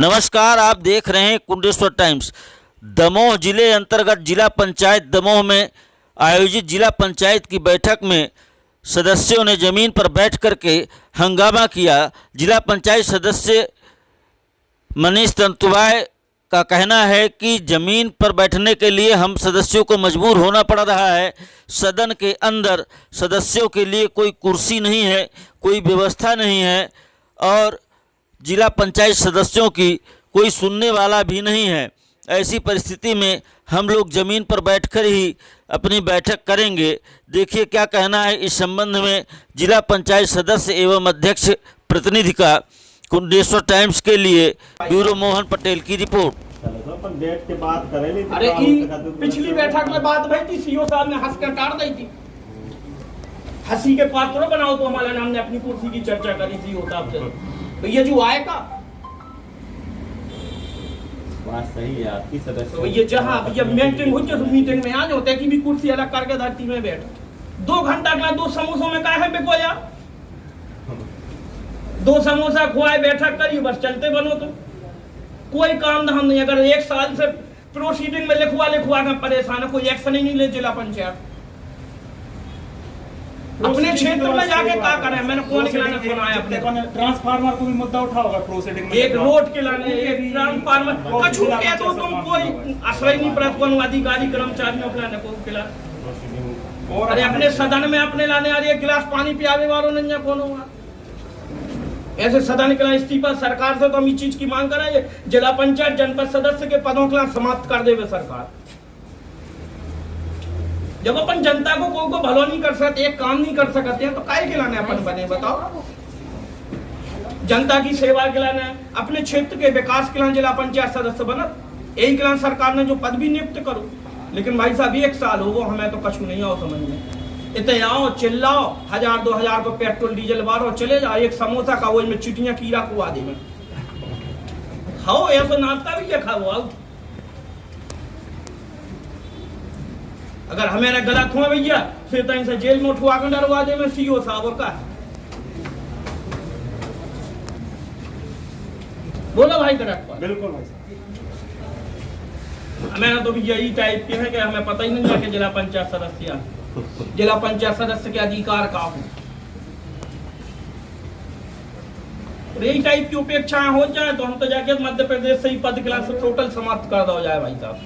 नमस्कार, आप देख रहे हैं कुंडेश्वर टाइम्स। दमोह जिले अंतर्गत जिला पंचायत दमोह में आयोजित जिला पंचायत की बैठक में सदस्यों ने जमीन पर बैठ करके हंगामा किया। जिला पंचायत सदस्य मनीष तंतुवाय का कहना है कि जमीन पर बैठने के लिए हम सदस्यों को मजबूर होना पड़ रहा है। सदन के अंदर सदस्यों के लिए कोई कुर्सी नहीं है, कोई व्यवस्था नहीं है और जिला पंचायत सदस्यों की कोई सुनने वाला भी नहीं है। ऐसी परिस्थिति में हम लोग ज़मीन पर बैठकर ही अपनी बैठक करेंगे। देखिए क्या कहना है इस संबंध में जिला पंचायत सदस्य एवं अध्यक्ष प्रतिनिधि का। कुंडेश्वर टाइम्स के लिए ब्यूरो मोहन पटेल की रिपोर्ट। बैठ के बात करें। अरे पिछली बैठक में बात भई थी, सीओ साहब ने हंस कर टाड़ दी थी। हंसी के पात्र बनाओ तो हमारे नाम ने अपनी कुर्सी की चर्चा करी सीओ साहब से। तो ये जो आएगा बात सही है आपकी सदस्य। तो ये जहाँ ये मीटिंग हुई जिस मीटिंग में आज होते कि भी कुर्सी अलग करके धरती में बैठ 2 घंटा का 2 समोसों में काहे पे कोया 2 समोसा खुआए बैठक करी बस चलते बनो। तुम कोई काम धाम नहीं। अगर 1 साल से प्रोसीडिंग में लिखवा कर परेशान है, कोई एक्शन ही नहीं ले जिला पंचायत। अपने क्षेत्र में जाके क्या करें? मैंने कौन के लाने सुनाया अपने ट्रांसफार्मर को भी मुद्दा उठा होगा प्रोसीडिंग में। एक रोड के लाने एक ट्रांसफार्मर कछु कह दो तुम कोई आश्रय नहीं प्राप्त कोनो अधिकारी कर्मचारियों के लाने को खिला। और अरे अपने सदन में अपने लाने आ रही एक गिलास पानी पियावे वालों नहीं कौन हुआ। ऐसे सदन के लिए इस्तीफा सरकार से तो हम इस चीज की मांग कराए जिला पंचायत जनपद सदस्य के पदों के समाप्त कर देवे सरकार। जब अपन जनता को कोई को भलो नहीं कर सकते, एक काम नहीं कर सकते हैं तो काहे के लाने अपन बने बताओ? जनता की सेवा के लाने अपने क्षेत्र के विकास के लिए जिला पंचायत सदस्य बना। यही के लिए सरकार ने जो पद भी नियुक्त करो। लेकिन भाई साहब 1 साल हो गो हमें तो कछु नहीं आओ समझ में। इतने आओ चिल्लाओ 1000-2000 को पेट्रोल डीजल बारो चले जाओ। एक समोसा का वो में चिटियां कीड़ा को आदि में खाओ ऐसा नाश्ता भी खाओ आओ। अगर हमें गलत हुआ भैया फिर तो इनसे जेल में उठवा कर डरवा दे मैं सीओ साहब और का बोलो भाई गलत। बिल्कुल भाई हमें तो भैया यही टाइप के है कि हमें पता ही नहीं है कि जिला पंचायत सदस्य के अधिकार का हो। यही टाइप की उपेक्षाएं हो जाए तो हम तो जाके मध्य प्रदेश से ही पद क्लास टोटल समाप्त कर दो जाए। भाई साहब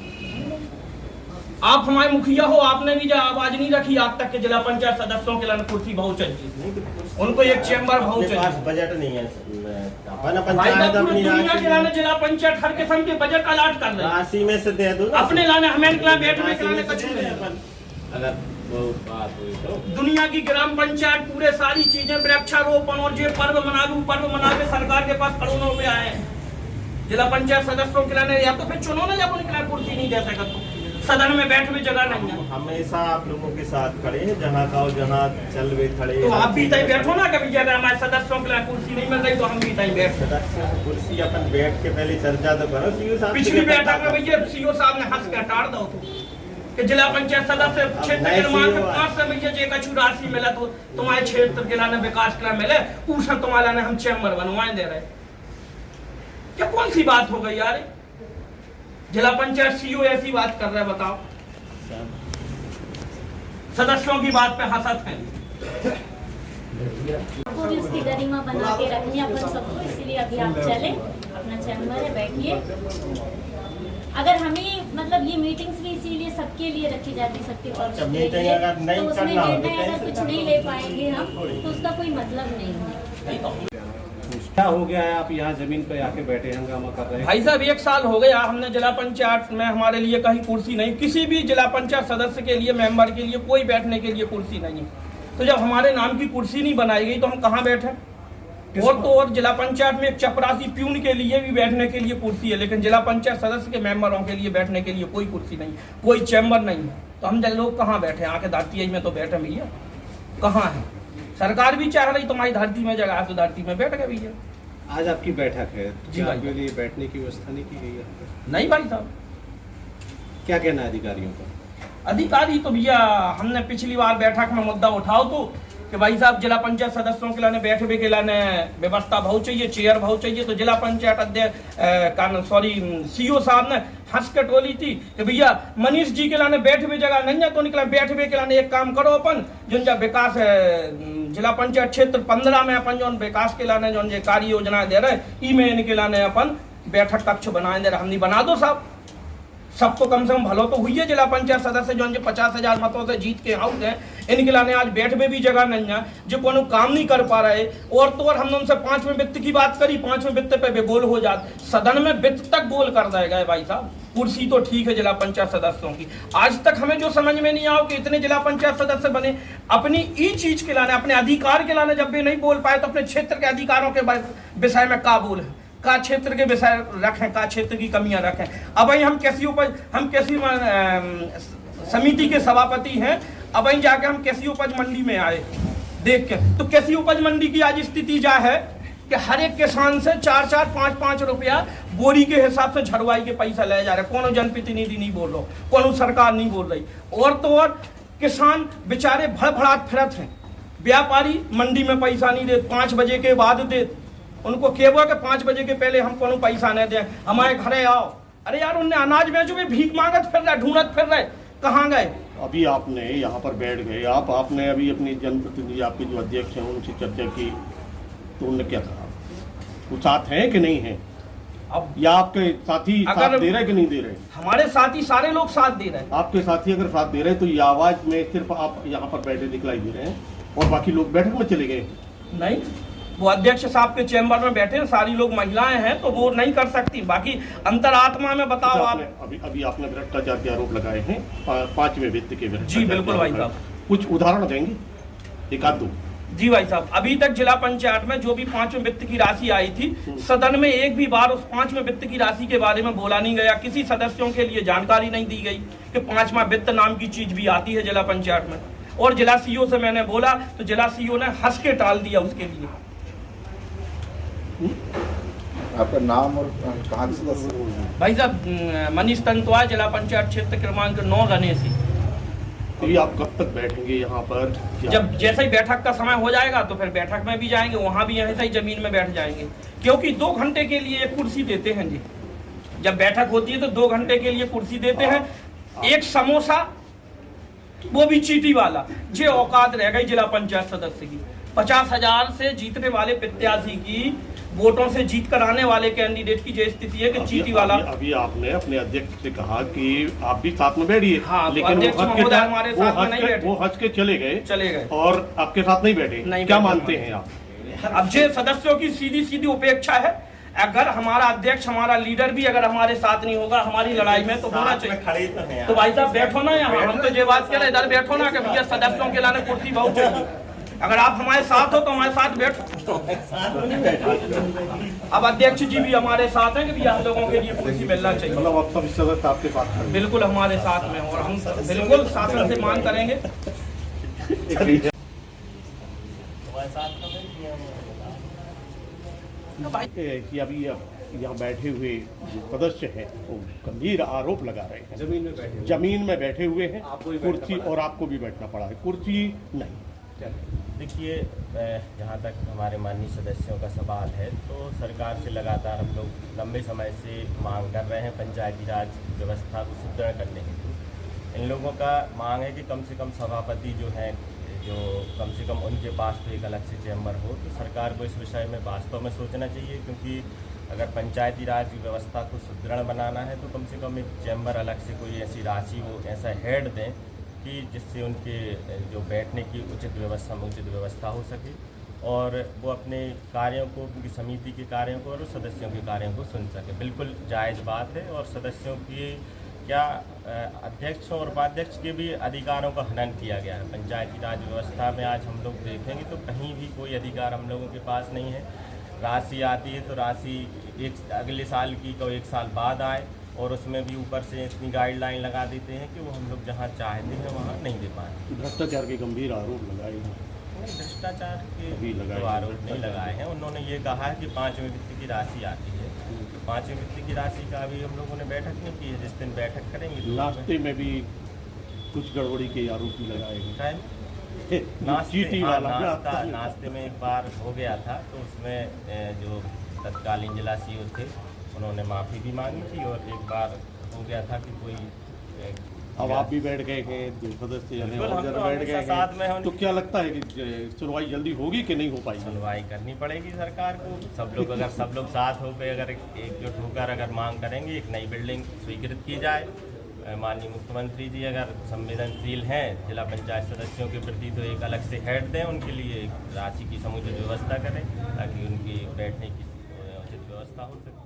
आप हमारे मुखिया हो, आपने भी आवाज नहीं रखी आज तक के जिला पंचायत सदस्यों के लिए कुर्सी बहुत चलती, उनको एक चैम्बर बहुत चलती। बजट नहीं है दुनिया के लाने जिला पंचायत हर किस्म के बजट अलॉट कर रहे हैं। राशि में से दे दो अपने लाने हमें बैठने के लाने कछु नहीं। अगर वो बात हुई तो दुनिया की ग्राम पंचायत पूरे सारी चीजें वृक्षारोपण और जो पर्व मना के सरकार के पास करोड़ों रुपए आए। जिला पंचायत सदस्यों के लाने या तो फिर चुनो ना जब उनके कुर्सी नहीं दे सकते। सदन में बैठने जगह नहीं है। हमेशा आप लोगों के साथ खड़े हैं, जहाँ खाओ जहाँ चल वे खड़े। तो आप भी तय बैठो ना कभी अगर हमारे सदस्यों के लिए कुर्सी नहीं मिल रही तो हम भी तय बैठ। कुर्सी अपन बैठ के पहले चर्चा तो करो सीओ साहब। पिछली बैठक में भैया सीओ साहब ने हंस के हटा दो कि जिला पंचायत सदस्य क्षेत्र के निर्माण में 5 से भैया जो कछु राशि मिला तो तुम्हारे क्षेत्र के लाने विकास के लिए मिले उसे तुम्हारे हम चैम्बर बनवाए दे रहे। क्या कौन सी बात हो गई यार? जिला पंचायत सीओ ऐसी बात कर रहा है बताओ? सदस्यों की बात पे हंसत है। आपको भी उसकी गरिमा बना के रखनी है अपन सबको, इसीलिए अभी आप चले अपना चैम्बर है बैठिए। अगर हमें मतलब ये मीटिंग्स भी इसीलिए सबके लिए रखी जाती है, सबके पक्ष के लिए, तो उसमें निर्णय अगर कुछ नहीं ले पाएंगे हम तो उसका कोई मतलब नहीं है। क्या हो गया है आप यहाँ जमीन पे आके बैठे हंगामा कर रहे हैं? भाई साहब 1 साल हो गया हमने जिला पंचायत में हमारे लिए कहीं कुर्सी नहीं, किसी भी जिला पंचायत सदस्य के लिए मेंबर के लिए कोई बैठने के लिए कुर्सी नहीं। तो जब हमारे नाम की कुर्सी नहीं बनाई गई तो हम कहाँ बैठे? और तो और जिला पंचायत में एक चपरासी प्यून के लिए भी बैठने के लिए कुर्सी है, लेकिन जिला पंचायत सदस्य के मेंबरों के लिए बैठने के लिए कोई कुर्सी नहीं, कोई चैम्बर नहीं है। तो हम लोग कहाँ बैठे? आके धरती में तो बैठे भैया, कहाँ है? सरकार भी चाह रही तुम्हारी धरती में जगह तो धरती में बैठ गए भैया। आज आपकी बैठक है तो जी आपके लिए बैठने की व्यवस्था नहीं की गई है? नहीं भाई साहब। क्या कहना है अधिकारियों का? अधिकारी तो भैया हमने पिछली बार बैठक में मुद्दा उठाओ तो कि भाई साहब जिला पंचायत सदस्यों के लाने बैठने के लाने व्यवस्था बहुत चाहिए, चेयर बहुत चाहिए। तो जिला पंचायत अध्यक्ष सीईओ साहब ने हंस के टोली थी कि भैया मनीष जी के लाने बैठने जगह नहीं है, तो निकला बैठने के लाने एक काम करो, अपन जो विकास जिला पंचायत क्षेत्र 15 में अपन जो विकास के लाने जो कार्य योजना दे रहे ई में इनके लाने अपन बैठक कक्ष बनाए दे रहे, हम नहीं बना दो साहब। सबको कम से कम भलो तो हुई है। जिला पंचायत सदस्य जो 50,000 मतों से जीत के आउट है, इनके लाने आज बैठ में भी जगह नहीं है, जो कोनो काम नहीं कर पा रहे। और तो और हमने उनसे 5वें वित्त की बात करी, 5वें वित्त पे भी बोल हो जाते, सदन में वित्त तक बोल कर देगा भाई साहब। कुर्सी तो ठीक है जिला पंचायत सदस्यों की, आज तक हमें जो समझ में नहीं आओ कि इतने जिला पंचायत सदस्य बने, अपनी ई चीज के लाने, अपने अधिकार के लाने जब भी नहीं बोल पाए, तो अपने क्षेत्र के अधिकारों के विषय में का बोल है, का क्षेत्र के विषय रखें, का क्षेत्र की कमियां रखें। अब वही हम कैसी समिति के सभापति हैं, अब वही जाके हम कैसी उपज मंडी में आए देख के, तो कैसी उपज मंडी की आज स्थिति जा है कि हर एक किसान से 4-4, 5-5 रुपया बोरी के हिसाब से झड़वाई के पैसा ले जा रहे। कोनो जनप्रतिनिधि नहीं बोल रहा, कोनो सरकार नहीं बोल रही। और तो और किसान बेचारे भड़भड़ाट फिरत हैं, व्यापारी मंडी में पैसा नहीं दे, 5 बजे के बाद दे, उनको केवल के 5 बजे के पहले हम कोनो पैसा नहीं दें, हमारे घरे आओ। अरे यार उनने अनाज बेचो में भीख मांगत फिर रहे, ढूंढत फिर रहे, कहाँ गए? अभी आपने यहाँ पर बैठ गए, आपने अभी अपनी जनप्रतिनिधि आपके जो अध्यक्ष हैं उनसे चर्चा की, तो उन्होंने क्या कहा? वो साथ हैं कि नहीं है? अब या आपके साथी साथ दे रहे कि नहीं दे रहे? हमारे साथी सारे लोग साथ दे रहे हैं। आपके साथी अगर साथ दे रहे हैं तो ये आवाज में सिर्फ आप यहाँ पर बैठे दिखलाई दे रहे हैं और बाकी लोग बैठक में चले गए? नहीं, वो अध्यक्ष साहब के चैम्बर में बैठे हैं, सारी लोग महिलाएं हैं, तो वो नहीं कर सकती। बाकी अंतरात्मा में बताओ आप। अभी आपने भ्रष्टाचार के आरोप लगाए हैं 5वें वित्त के विरुद्ध। जी बिल्कुल भाई साहब, कुछ उदाहरण देंगे, एक आध दो? जी भाई साहब, अभी तक जिला पंचायत में जो भी 5वें वित्त की राशि आई थी, सदन में एक भी बार उस 5वें वित्त की राशि के बारे में बोला नहीं गया। किसी सदस्यों के लिए जानकारी नहीं दी गई कि 5वां वित्त नाम की चीज भी आती है जिला पंचायत में। और जिला सीईओ से मैंने बोला तो जिला सीईओ ने हंस के टाल दिया उसके लिए। आपका नाम और कहाँ के सदस्य? भाई साहब मनीष तंतवा, जिला पंचायत क्षेत्र क्रमांक 9 गणेशी। तो ये आप कब तक बैठेंगे यहाँ पर? जब जैसे ही बैठक का समय हो जाएगा तो फिर बैठक में भी जाएंगे, वहां भी यहीं से ही जमीन में बैठ जाएंगे, क्योंकि 2 घंटे के लिए एक कुर्सी देते हैं जी। जब बैठक होती है तो 2 घंटे के लिए कुर्सी देते हैं, एक समोसा, वो भी चीटी वाला। जे औकात रह गई जिला पंचायत सदस्य की, 50,000 से जीतने वाले प्रत्याशी की, वोटों से जीत कर आने वाले कैंडिडेट की जो स्थिति है कि चीटी वाला। अभी आपने अपने अध्यक्ष से कहा कि आप भी साथ में बैठिए, हाँ, लेकिन वो हंस के चले गए और आपके साथ नहीं बैठे। नहीं, क्या मानते हैं आप? अब जो सदस्यों की सीधी उपेक्षा है, अगर हमारा अध्यक्ष, हमारा लीडर भी अगर हमारे साथ नहीं होगा हमारी लड़ाई में, तो होना चाहिए। तो भाई साहब बैठो ना यहाँ, हम तो ये बात कह रहे इधर बैठो ना कि भैया सदस्यों के लाने कुर्सी बहुत चाहिए। अगर आप हमारे साथ हो तो हमारे साथ बैठो। अब अध्यक्ष जी भी हमारे साथ हैं कि भैया हम लोगों के लिए कुर्सी मिलना चाहिए। मतलब आप सब सदस्य आपके साथ हैं? बिल्कुल हमारे साथ में, और हम बिल्कुल शासन से मांग करेंगे। कि अभी यहाँ बैठे हुए जो सदस्य हैं वो गंभीर आरोप लगा रहे हैं, जमीन में बैठे हुए हैं, कुर्सी, और आपको भी बैठना पड़ा है, कुर्सी नहीं। देखिए, जहाँ तक हमारे माननीय सदस्यों का सवाल है, तो सरकार से लगातार हम लोग लंबे समय से मांग कर रहे हैं पंचायती राज व्यवस्था को सुदृढ़ करने के लिए। इन लोगों का मांग है कि कम से कम सभापति जो हैं, जो कम से कम उनके पास तो एक अलग से चैम्बर हो। तो सरकार को इस विषय में वास्तव में सोचना चाहिए, क्योंकि अगर पंचायती राज व्यवस्था को सुदृढ़ बनाना है तो कम से कम एक चैम्बर अलग से कोई ऐसी राशि हो, ऐसा हेड दें कि जिससे उनके जो बैठने की उचित व्यवस्था हो सके, और वो अपने कार्यों को, उनकी समिति के कार्यों को और सदस्यों के कार्यों को सुन सके। बिल्कुल जायज़ बात है, और सदस्यों की क्या अध्यक्ष और उपाध्यक्ष के भी अधिकारों का हनन किया गया है। पंचायती राज व्यवस्था में आज हम लोग देखेंगे तो कहीं भी कोई अधिकार हम लोगों के पास नहीं है। राशि आती है तो राशि अगले साल की को 1 साल बाद आए, और उसमें भी ऊपर से इतनी गाइडलाइन लगा देते हैं कि वो हम लोग जहाँ चाहते हैं वहाँ नहीं दे पाए। भ्रष्टाचार के गंभीर आरोप लगाए हैं? भ्रष्टाचार के तो आरोप नहीं लगाए हैं। उन्होंने ये कहा है कि 5वें वित्त की राशि आती है, तो 5वें वित्त की राशि का अभी हम लोगों ने बैठक नहीं की है। जिस दिन बैठक करेंगे तो रास्ते में भी कुछ गड़बड़ी के आरोप भी लगाए हैं। चीटी हाँ, वाला नाश्ते में एक बार हो गया था, तो उसमें जो तत्कालीन जिला सीओ थे उन्होंने माफ़ी भी मांगी थी, और एक बार हो गया था कि कोई अब आप भी बैठ गए हैं, जो सदस्य यानी बिल्कुल, और हम जन तो बैठ हमेशा गए साथ में हैं, हैं। तो क्या लगता है कि सुनवाई जल्दी होगी कि नहीं हो पाएगी? सुनवाई करनी पड़ेगी सरकार को। सब लोग अगर सब लोग साथ होकर अगर एकजुट होकर अगर मांग करेंगे, एक नई बिल्डिंग स्वीकृत की जाए, माननीय मुख्यमंत्री जी अगर संवेदनशील हैं जिला पंचायत सदस्यों के प्रति, तो एक अलग से हेड दें उनके लिए, राशि की समुचित व्यवस्था करें ताकि उनकी बैठने की उचित व्यवस्था हो सके।